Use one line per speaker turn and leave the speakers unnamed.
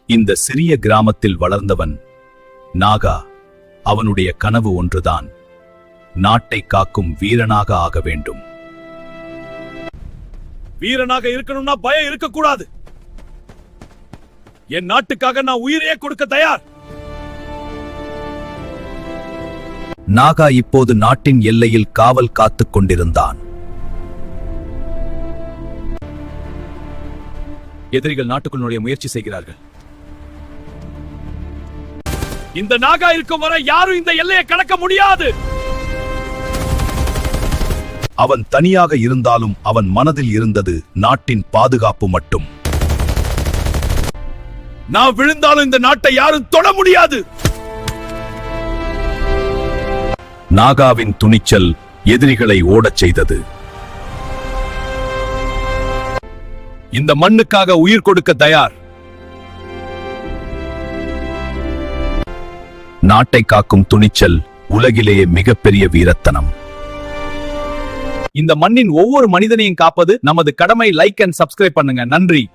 இந்த சிறிய கிராமத்தில் வளர்ந்தவன் நாகா. அவனுடைய கனவு ஒன்றுதான், நாட்டை காக்கும் வீரனாக ஆக வேண்டும்.
வீரனாக இருக்கணும்னா பயம் இருக்கக்கூடாது. என் நாட்டுக்காக நான் உயிரையே கொடுக்க தயார்.
நாகா இப்போது நாட்டின் எல்லையில் காவல் காத்துக் கொண்டிருந்தான்.
எதிரிகள் நாட்டுக்குள் நுழைய முயற்சி செய்கிறார்கள். இந்த நாகா இருக்கும் வரை யாரும் இந்த எல்லையை கடக்க முடியாது.
அவன் தனியாக இருந்தாலும் அவன் மனதில் இருந்தது நாட்டின் பாதுகாப்பு மட்டும்.
நான் விழுந்தாலும் இந்த நாட்டை யாரும் தொட முடியாது.
நாகாவின் துணிச்சல் எதிரிகளை ஓடச் செய்தது.
இந்த மண்ணுக்காக உயிர் கொடுக்க தயார்.
நாட்டை காக்கும் துணிச்சல் உலகிலேயே மிகப்பெரிய வீரத்தனம்.
இந்த மண்ணின் ஒவ்வொரு மனிதனையும் காப்பது நமது கடமை. லைக் அண்ட் சப்ஸ்கிரைப் பண்ணுங்க. நன்றி.